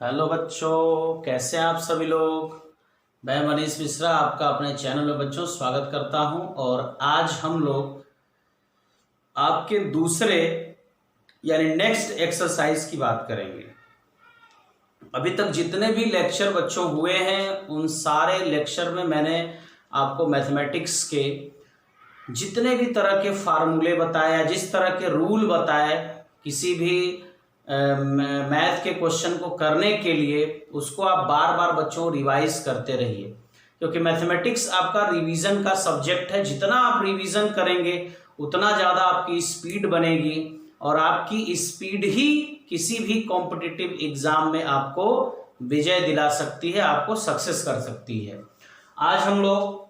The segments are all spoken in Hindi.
हेलो बच्चों, कैसे हैं आप सभी लोग। मैं मनीष मिश्रा आपका अपने चैनल में बच्चों स्वागत करता हूं। और आज हम लोग आपके दूसरे यानी नेक्स्ट एक्सरसाइज की बात करेंगे। अभी तक जितने भी लेक्चर बच्चों हुए हैं उन सारे लेक्चर में मैंने आपको मैथमेटिक्स के जितने भी तरह के फार्मूले बताए, जिस तरह के रूल बताए, किसी भी मैथ के क्वेश्चन को करने के लिए उसको आप बार बार बच्चों रिवाइज करते रहिए, क्योंकि मैथमेटिक्स आपका रिवीजन का सब्जेक्ट है। जितना आप रिवीजन करेंगे उतना ज़्यादा आपकी स्पीड बनेगी और आपकी स्पीड ही किसी भी कॉम्पिटिटिव एग्जाम में आपको विजय दिला सकती है, आपको सक्सेस कर सकती है। आज हम लोग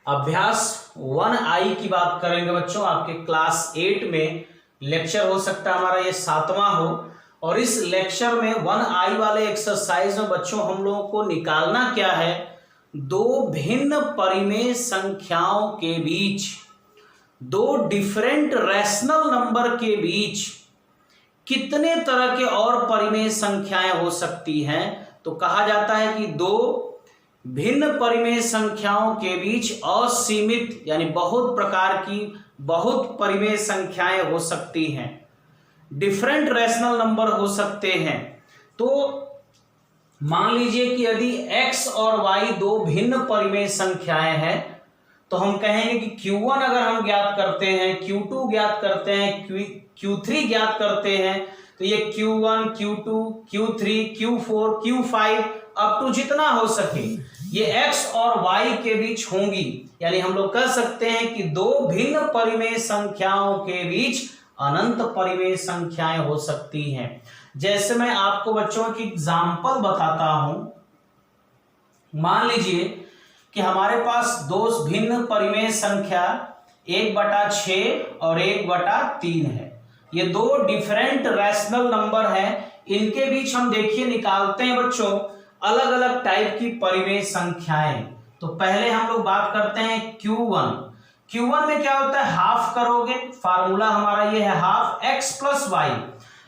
अभ्यास 1I की बात करेंगे बच्चों। आपके क्लास 8 में लेक्चर हो सकता है हमारा ये 7वां हो, और इस लेक्चर में 1I वाले एक्सरसाइज में बच्चों हम लोगों को निकालना क्या है, दो भिन्न परिमेय संख्याओं के बीच, दो डिफरेंट रैशनल नंबर के बीच कितने तरह के और परिमेय संख्याएं हो सकती हैं। तो कहा जाता है कि दो भिन्न परिमेय संख्याओं के बीच असीमित यानी बहुत प्रकार की बहुत परिमेय संख्याएं हो सकती हैं, डिफरेंट रैशनल नंबर हो सकते हैं। तो मान लीजिए कि यदि x और y दो भिन्न परिमेय संख्याएं हैं तो हम कहेंगे कि Q1 अगर हम ज्ञात करते हैं, Q2 ज्ञात करते हैं, Q3 ज्ञात करते हैं, तो ये Q1, Q2, Q3, Q4, Q5 up to जितना हो सके ये x और y के बीच होंगी। यानी हम लोग कह सकते हैं कि दो भिन्न परिमेय संख्याओं के बीच अनंत परिमेय संख्याएं हो सकती हैं। जैसे मैं आपको बच्चों की एग्जांपल बताता हूं। मान लीजिए कि हमारे पास दो भिन्न परिमेय संख्या 1/6 और 1/3 है। ये दो डिफरेंट रैशनल नंबर हैं। इनके बीच हम देखिए निकालते हैं बच्चों अलग अलग टाइप की परिमेय संख्याएं। तो पहले हम लोग बात करते हैं Q1 में क्या होता है, हाफ करोगे, फार्मूला हमारा ये है हाफ x प्लस वाई।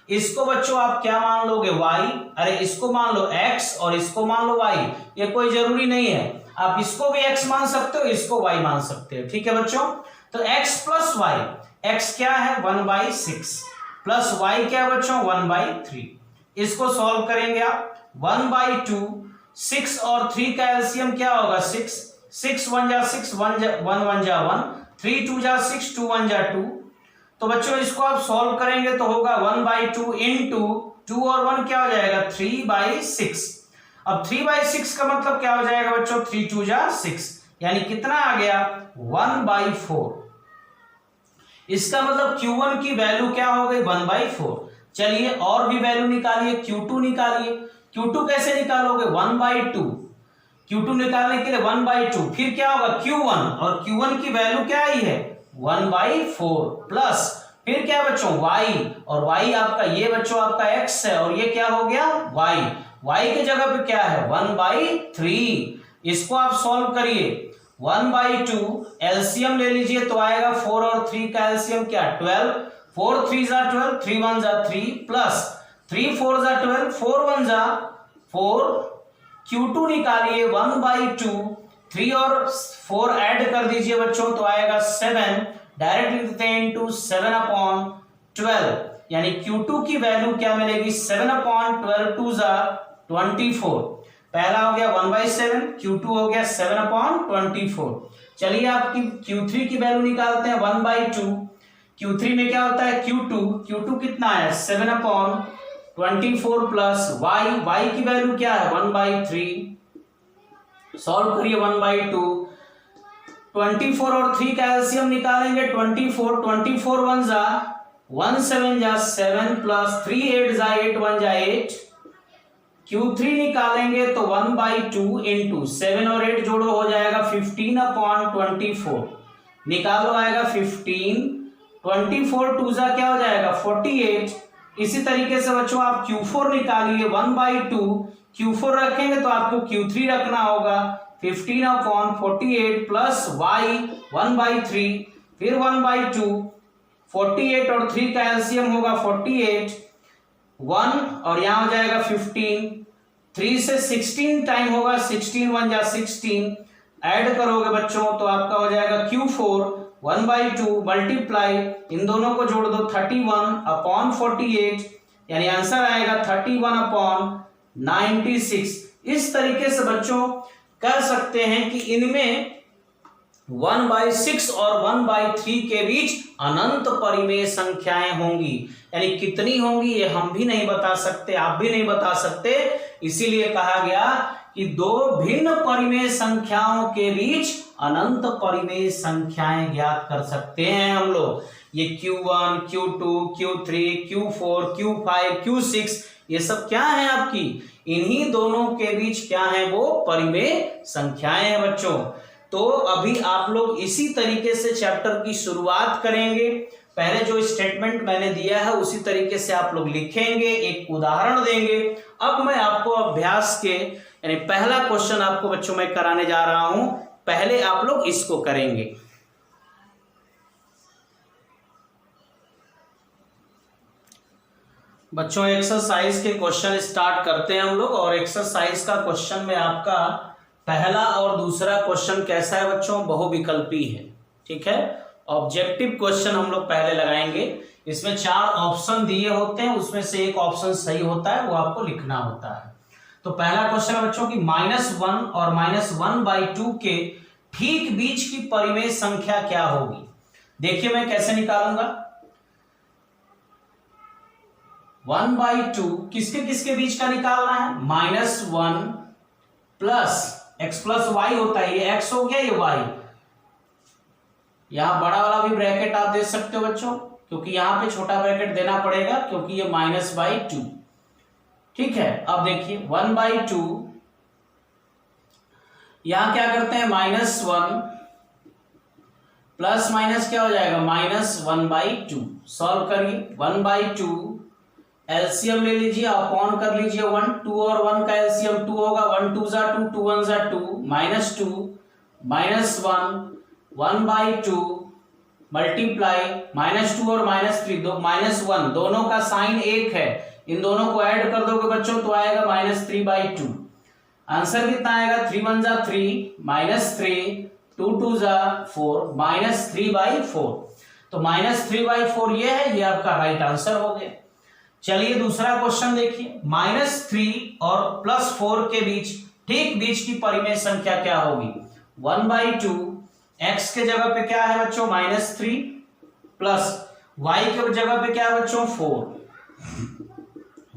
इसको बच्चों आप क्या मान लोगे, y, अरे इसको मान लो x और इसको मान लो y। ये कोई जरूरी नहीं है, आप इसको भी x मान सकते हो, इसको y मान सकते हो। ठीक है बच्चों। तो x प्लस वाई, x क्या है 1/6 प्लस y क्या है बच्चों 1/3। इसको सॉल्व करेंगे आप 1/2, 6 और 3 का एलसीएम क्या होगा 6, 6 1 जा 6, 1 1 जा 1, 3 2 जा 6, 2 1 जा 2। तो बच्चों इसको आप सॉल्व करेंगे तो होगा 1/2 इंटू 2 और 1 क्या हो जाएगा 3/6। अब 3/6 का मतलब क्या हो जाएगा बच्चों 3 2 जा 6, यानी कितना आ गया 1/4। इसका मतलब Q1 की वैल्यू क्या हो गई 1/4। चलिए और भी वैल्यू निकालिए, Q2 निकालिए। Q2 कैसे निकालोगे 1/2, Q2 निकालने के लिए 1/2, फिर क्या होगा Q1 और Q1 की वैल्यू क्या आई है 1/4 प्लस फिर क्या बच्चों y, और y आपका ये बच्चों आपका x है और ये क्या हो गया y के जगह पे क्या है 1/3। इसको आप सॉल्व करिए 1/2 एलसीएम ले लीजिए तो आएगा 4 और 3 का एलसीएम क्या 12, 4 3 जा 12, 3 1 जा 3 प्लस 3 4 जा 12, 4 1 जा 4। Q2 निकालिए 1/2, 3 और 4 ऐड कर दीजिए बच्चों तो आएगा 7। डायरेक्ट लिखते हैं इंटू 7/12, यानी Q2 की वैल्यू क्या मिलेगी 7/12, 2 जा 24। पहला हो गया 1/7, Q2 हो गया 7/24। चलिए आपकी Q3 की वैल्यू निकालते हैं 1/2। Q3 में क्या होता है Q2 कितना है 7/24 प्लस y की वैल्यू क्या है 1/3। सॉल्व करिए 1/2, 24 और 3 का एलसीएम निकालेंगे 24 1 जा 1 7 जा 7 प्लस 3 8 जा 8 1 जा 8। Q3 निकालेंगे तो 1/2 इंटू 7 और 8 जोड़ो हो जाएगा 15/24। निकालो आएगा 15, 24 2 जा क्या हो जाएगा 48। इसी तरीके से बच्चों आप Q4 निकालिए 1/2, Q4 रखेंगे तो आपको Q3 रखना होगा 15/48 प्लस y 1/3, फिर 1/2, 48 और 3 का एलसीएम होगा 48। 1 और यहाँ हो जाएगा 15, 3 से 16 टाइम होगा, 16 1 जा 16, ऐड करोगे बच्चों तो आपका हो जाएगा Q4 1/2 मल्टीप्लाई, इन दोनों को जोड़ दो 31/48, यानी आंसर आएगा 31/96। इस तरीके से बच्चों कह सकते हैं कि इनमें 1/6 और 1/3 के बीच अनंत परिमेय संख्याएं होंगी। यानी कितनी होंगी ये हम भी नहीं बता सकते, आप भी नहीं बता सकते, इसीलिए कहा गया कि दो भिन्न परिमेय संख्याओं के बीच अनंत परिमेय संख्याएं ज्ञात कर सकते हैं हम लोग। ये Q1, Q2, Q3, Q4, Q5, Q6 ये सब क्या है आपकी, इन्हीं दोनों के बीच क्या है, वो परिमेय संख्याएं हैं बच्चों। तो अभी आप लोग इसी तरीके से चैप्टर की शुरुआत करेंगे। पहले जो स्टेटमेंट मैंने दिया है उसी तरीके से आप लोग लिखेंगे, एक उदाहरण देंगे। अब मैं आपको अभ्यास के यानी पहला क्वेश्चन आपको बच्चों मैं कराने जा रहा हूं, पहले आप लोग इसको करेंगे। बच्चों एक्सरसाइज के क्वेश्चन स्टार्ट करते हैं हम लोग, और एक्सरसाइज का क्वेश्चन में आपका पहला और दूसरा क्वेश्चन कैसा है बच्चों, बहुविकल्पी है। ठीक है, ऑब्जेक्टिव क्वेश्चन हम लोग पहले लगाएंगे। इसमें 4 ऑप्शन दिए होते हैं, उसमें से एक ऑप्शन सही होता है, वो आपको लिखना होता है। तो पहला क्वेश्चन है बच्चों की -1 और -1/2 के ठीक बीच की परिमेय संख्या क्या होगी। देखिए मैं कैसे निकालूंगा। 1/2 किसके किसके बीच का निकालना है, -1 प्लस x प्लस वाई होता है, ये x हो गया, ये y। यहां बड़ा वाला भी ब्रैकेट आप दे सकते हो बच्चों, क्योंकि यहां पे छोटा ब्रैकेट देना पड़ेगा क्योंकि ये -/2। ठीक है, अब देखिए 1/2, यहां क्या करते हैं, -1 प्लस माइनस क्या हो जाएगा, -1/2। सॉल्व करिए, 1/2 एलसीएम ले लीजिए, अपॉन कर लीजिए 1, 2 और 1 का एलसीएम 2 होगा, 1 2 जा 2, 2 1 जा 2, -2 -1 1/2 मल्टीप्लाई -2 और -3 दो -1 दोनों का साइन एक है, इन दोनों को ऐड कर दोगे बच्चों तो आएगा -3/2। आंसर कितना आएगा, 3 1 जा 3 -3, 2 2 जा 4 -3/4। तो -3/4 ये है, ये आपका राइट आंसर हो गया। चलिए दूसरा क्वेश्चन देखिए, -3 और +4 के बीच ठीक बीच की परिमेय संख्या क्या होगी। 1/2 x के जगह पे क्या है बच्चों, -3 प्लस y के जगह पे क्या है बच्चों, 4।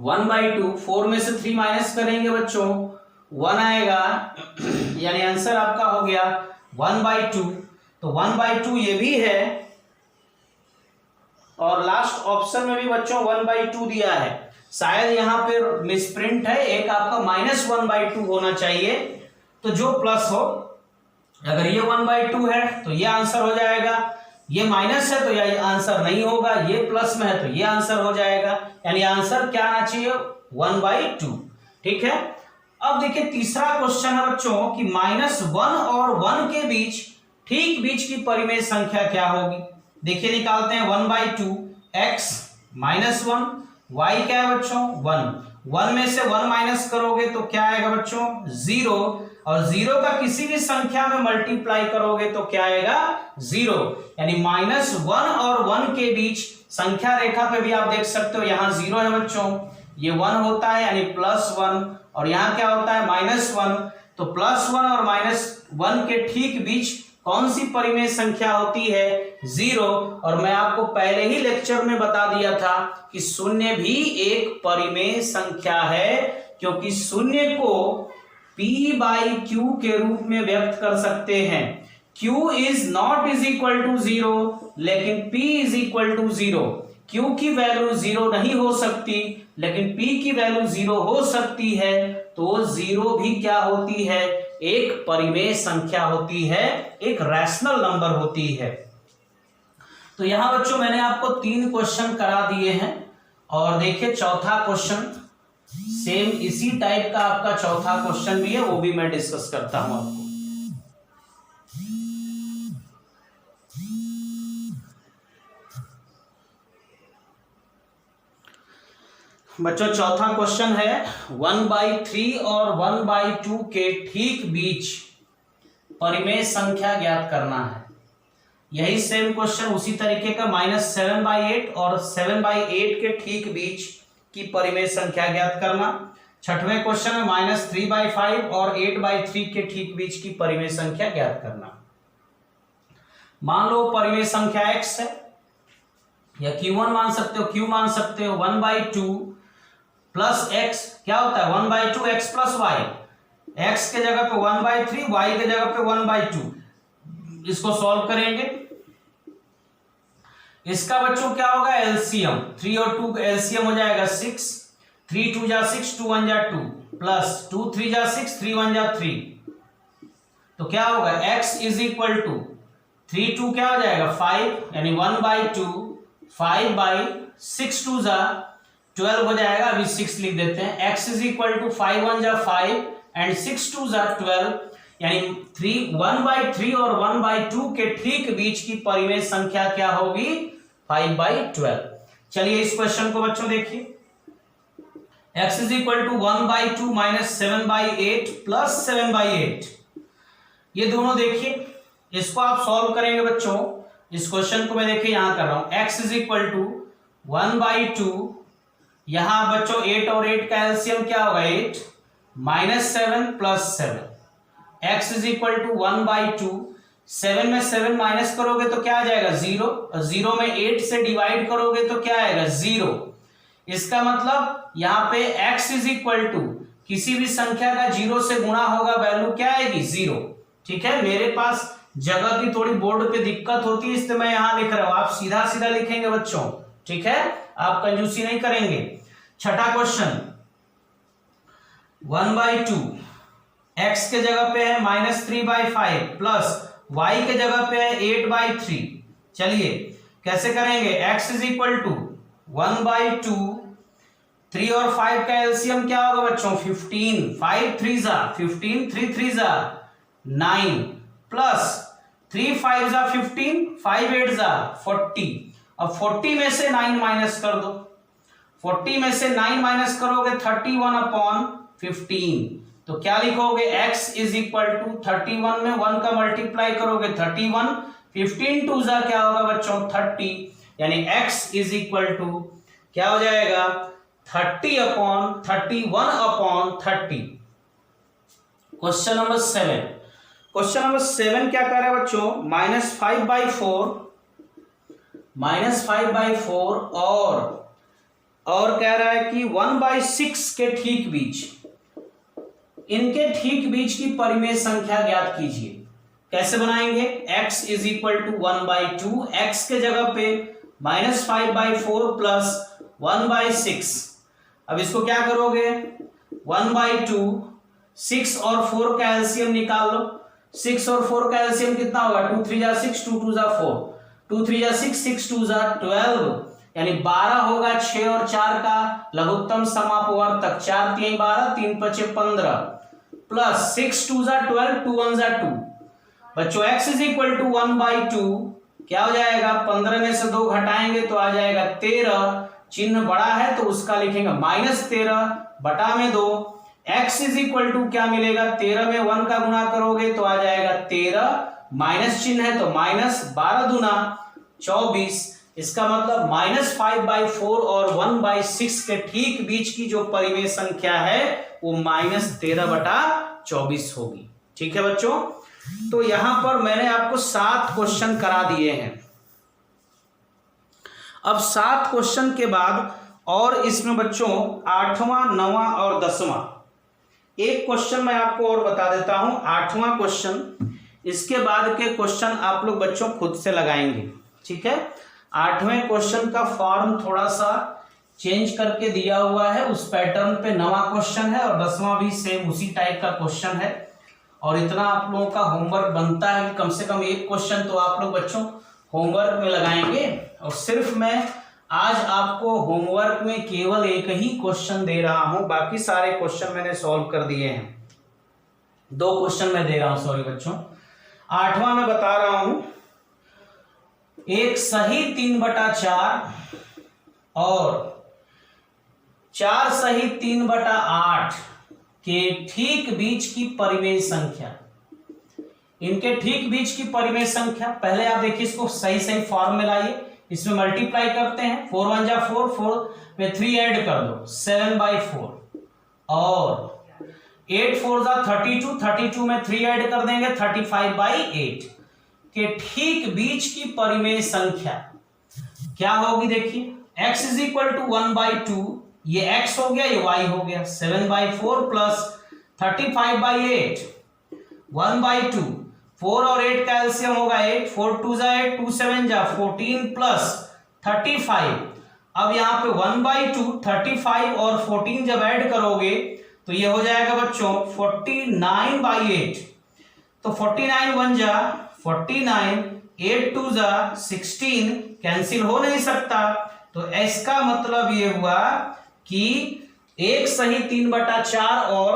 1/2 4 में से 3 माइनस करेंगे बच्चों 1 आएगा, यानी आंसर आपका हो गया 1/2। तो 1/2 ये भी है, और लास्ट ऑप्शन में भी बच्चों 1/2 दिया है। शायद यहाँ पे मिसप्रिंट है, एक आपका -1/2 होना चाहिए, तो जो प्लस हो, अगर ये 1/2 है तो ये आंसर हो जाएगा, ये माइनस है तो ये आंसर नहीं होगा, ये प्लस में है तो ये आंसर हो जाएगा, यानी आंसर क्या आना चाहिए, 1/2। ठीक है, अब देखिए तीसरा क्वेश्चन है बच्चों कि -1 और 1 के बीच ठीक बीच की परिमेय संख्या क्या होगी। देखिए निकालते हैं, 1/2 x -1, y क्या है बच्चों 1, 1 में से 1 माइनस करोगे तो क्या आएगा बच्चों 0, और 0 का किसी भी संख्या में मल्टीप्लाई करोगे तो क्या आएगा 0, यानी -1 और 1 के बीच संख्या रेखा पे भी आप देख सकते हो, यहाँ 0 है बच्चों, ये 1 होता है यानी +1, और यहाँ क्या होता है -1। तो +1 और -1 के ठीक बीच कौन सी परिमेय संख्या होती है, 0। और मैं आपको पहले ही लेक्चर में बता दिया था कि शून्य भी एक परिमेय संख्या है, क्योंकि शून्य को p/q के रूप में व्यक्त कर सकते हैं। q is not is equal to 0, लेकिन p is equal to 0। q की वैल्यू 0 नहीं हो सकती, लेकिन p की वैल्यू 0 हो सकती है, तो 0 भी क्या होती है, एक परिमेय संख्या होती है, एक रैशनल नंबर होती है। तो यहां बच्चों मैंने आपको 3 क्वेश्चन करा दिए हैं, और देखिए चौथा क्वेश्चन सेम इसी टाइप का आपका चौथा क्वेश्चन भी है, वो भी मैं डिस्कस करता हूं आपको। बच्चों चौथा क्वेश्चन है 1/3 और 1/2 के ठीक बीच परिमेय संख्या ज्ञात करना है। यही सेम क्वेश्चन उसी तरीके का -7/8 और 7/8 के ठीक बीच की परिमेय संख्या ज्ञात करना। छठवें क्वेश्चन में -3/5 और 8/3 के ठीक बीच की परिमेय संख्या ज्ञात करना। मान लो परिमेय संख्या x है या q1 मान सकते हो, q मान सकते हो। 1/2 प्लस x क्या होता है 1/2 x प्लस y। x के जगह पे 1/3, y के जगह पे 1/2। इसको सॉल्व करेंगे। इसका बच्चों क्या होगा एलसीएम, 3 और 2 का एलसीएम हो जाएगा 6, 3 2 जा 6, 2 1 जा 2 प्लस 2 3 जा 6, 3 1 जा 3। तो क्या होगा x इज इक्वल टू 3 2 क्या हो जाएगा 5 यानी 1/2, 5/6 2 जा 12 हो जाएगा। अभी 6 लिख देते हैं। x इज इक्वल टू 5 1 जा 5 एंड 6 2 जा 12 यानी 1/3 और 1/2 के ठीक बीच की परिमेय संख्या क्या होगी 5/12। चलिए इस क्वेश्चन को बच्चों देखिए। x is equal to 1/2 minus 7/8 plus 7/8। ये दोनों देखिए, इसको आप सॉल्व करेंगे बच्चों। इस क्वेश्चन को मैं देखिए यहां कर रहा हूं। x इज इक्वल टू 1/2, यहां बच्चों 8 और 8 का एलसीएम क्या होगा 8 minus 7 plus 7। x is equal to 1/2, 7 में 7 माइनस करोगे तो क्या आ जाएगा 0, 0 में 8 से डिवाइड करोगे तो क्या आएगा 0। इसका मतलब यहां पे x इज इक्वल टू किसी भी संख्या का 0 से गुणा होगा, वैल्यू क्या आएगी 0। ठीक है, मेरे पास जगह की थोड़ी बोर्ड पे दिक्कत होती है इसलिए मैं यहां लिख रहा हूं। आप सीधा सीधा लिखेंगे बच्चों, ठीक है, आप कंजूसी नहीं करेंगे। छठा क्वेश्चन 1/2 x के जगह पे है -3/5 प्लस y के जगह पे है 8/3। चलिए कैसे करेंगे। x इज इक्वल टू 1/2, 3 और 5 का एलसीएम क्या होगा बच्चों 15, 5 3 जा 15, 3 3 जा 9 प्लस 3 5 जा 15, 5 8 जा 40। अब 40 में से 9 माइनस कर दो। 40 में से 9 माइनस करोगे 31/15। तो क्या लिखोगे x इज इक्वल टू 31 में 1 का मल्टीप्लाई करोगे 31, 15 2 जा क्या होगा बच्चों 30 यानी x इज इक्वल टू क्या हो जाएगा 30/31/30। Question number 7। क्वेश्चन नंबर 7 क्या कर रहा है बच्चों -5/4 और कह रहा है कि 1/6 के ठीक बीच, इनके ठीक बीच की परिमेय संख्या ज्ञात कीजिए। कैसे बनाएंगे। x is equal to 1/2, x के जगह पे -5/4 प्लस 1/6। अब इसको क्या करोगे 1/2, 6 और 4 का एलसीएम निकाल लो। 6 और 4 का एलसीएम कितना होगा 2 3 जा 6, 2 2 जा 4, 2 3 जा 6, 6 2 जा 12 यानी 12 होगा। 6 और 4 का लघुत्तम समापवर्तक 4 3 12, 3 5 15 प्लस 6 2 जा 12, 2 1 जा 2। बच्चों x इज इक्वल टू 1/2 क्या हो जाएगा 15 में से 2 घटाएंगे तो आ जाएगा 13। चिन्ह बड़ा है तो उसका लिखेंगे -13/2। x इज इक्वल टू क्या मिलेगा 13 में 1 का गुणा करोगे तो आ जाएगा 13, माइनस चिन्ह है तो -12 दूना 24। इसका मतलब -5/4 और 1/6 के ठीक बीच की जो परिमेय संख्या है वो -13/24 होगी। ठीक है बच्चों, तो यहां पर मैंने आपको 7 क्वेश्चन करा दिए हैं। अब 7 क्वेश्चन के बाद और इसमें बच्चों 8वां 9वां और 10वां एक क्वेश्चन मैं आपको और बता देता हूं। 8वां क्वेश्चन, इसके बाद के क्वेश्चन आप लोग बच्चों खुद से लगाएंगे। ठीक है, 8वें क्वेश्चन का फॉर्म थोड़ा सा चेंज करके दिया हुआ है, उस पैटर्न पे 9वां क्वेश्चन है और 10वां भी सेम उसी टाइप का क्वेश्चन है। और इतना आप लोगों का होमवर्क बनता है कि कम से कम एक क्वेश्चन तो आप लोग बच्चों होमवर्क में लगाएंगे। और सिर्फ मैं आज आपको होमवर्क में केवल एक ही क्वेश्चन दे रहा हूं, बाकी सारे क्वेश्चन मैंने सॉल्व कर दिए हैं। 2 क्वेश्चन मैं दे रहा हूं, सॉरी बच्चों। 8वां मैं बता रहा हूं, एक सही 3/4 और 4 सही 3/8 के ठीक बीच की परिमेय संख्या, इनके ठीक बीच की परिमेय संख्या, पहले आप देखिए इसको सही सही फॉर्म में लाइए, इसमें मल्टीप्लाई करते हैं, 4 1 जा 4, 4 में 3 ऐड कर दो 7/4 और 8 4 जा 32, 32 में 3 ऐड कर देंगे 35/8 के ठीक बीच की परिमेय संख्या क्या होगी देखिए, x इज इक्वल टू 1/2, ये x हो गया ये y हो गया, 7/4 प्लस 35/8 1/2, 4 और 8 का एलसीएम होगा 8, 4 2 जा 8, 2 7 जा 14 प्लस 35। अब यहाँ पे 1/2 35 और 14 जब ऐड करोगे तो ये हो जाएगा बच्चों 49/8, तो 49 1 जा 49, 8 2 जा 16, कैंसिल हो नहीं सकता, तो इसका मतलब ये हुआ कि 1 सही 3/4 और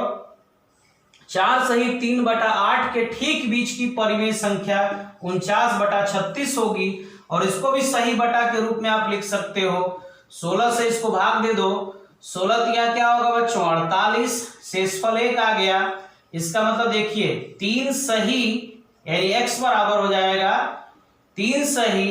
4 सही 3/8 के ठीक बीच की परिमेय संख्या 49/36 होगी, और इसको भी सही बटा के रूप में आप लिख सकते हो, 16 से इसको भाग दे दो, 16 दिया क्या होगा बच्चों 48, शेषफल 1 आ गया, इसका मतलब देखिए 3 सही यानी x बराबर हो जाएगा 3 सही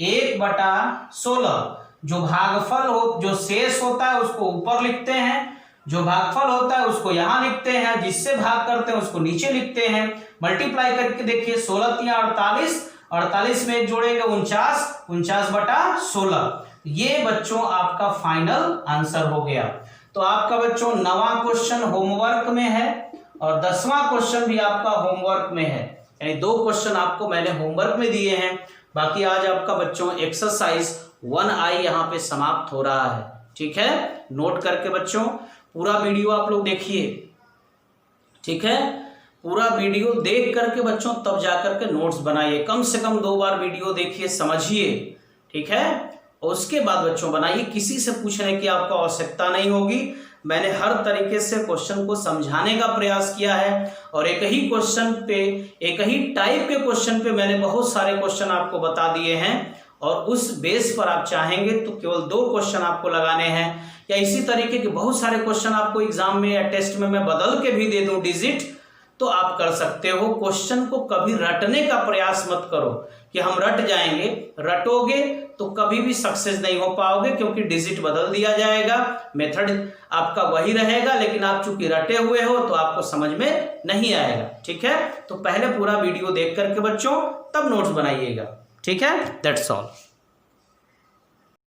1/16, जो भागफल हो जो शेष होता है उसको ऊपर लिखते हैं, जो भागफल होता है उसको यहां लिखते हैं, जिससे भाग करते हैं उसको नीचे लिखते हैं, मल्टीप्लाई करके देखिए 16 3 48, 48 में एक जोड़ेंगे 49, 49/16, ये बच्चों आपका फाइनल आंसर हो गया। तो आपका बच्चों 9वां क्वेश्चन होमवर्क में है और 10वां क्वेश्चन भी आपका होमवर्क में है, यानी 2 क्वेश्चन आपको मैंने होमवर्क में दिए हैं, बाकी आज आपका बच्चों एक्सरसाइज 1I यहाँ पे समाप्त हो रहा है, ठीक है, नोट करके बच्चों पूरा वीडियो आप लोग देखिए, ठीक है, पूरा वीडियो देख करके बच्चों तब जाकर के नोट्स बनाइए, कम से कम 2 बार वीडियो देखिए, समझिए, ठीक है, और उसके बाद बच्चों बनाइए, किसी से पूछने की आपको आवश्यकता नहीं होगी, मैंने हर तरीके से क्वेश्चन को समझाने का प्रयास किया है, और एक ही क्वेश्चन पे एक ही टाइप के क्वेश्चन पे मैंने बहुत सारे क्वेश्चन आपको बता दिए हैं, और उस बेस पर आप चाहेंगे तो केवल 2 क्वेश्चन आपको लगाने हैं, या इसी तरीके के बहुत सारे क्वेश्चन आपको एग्जाम में या टेस्ट में मैं बदल के भी दे दूं डिजिट, तो आप कर सकते हो। क्वेश्चन को कभी रटने का प्रयास मत करो कि हम रट जाएंगे, रटोगे तो कभी भी सक्सेस नहीं हो पाओगे, क्योंकि डिजिट बदल दिया जाएगा, मेथड आपका वही रहेगा, लेकिन आप चूंकि रटे हुए हो तो आपको समझ में नहीं आएगा, ठीक है। तो पहले पूरा वीडियो देख करके बच्चों तब नोट्स बनाइएगा, ठीक है, दैट्स ऑल।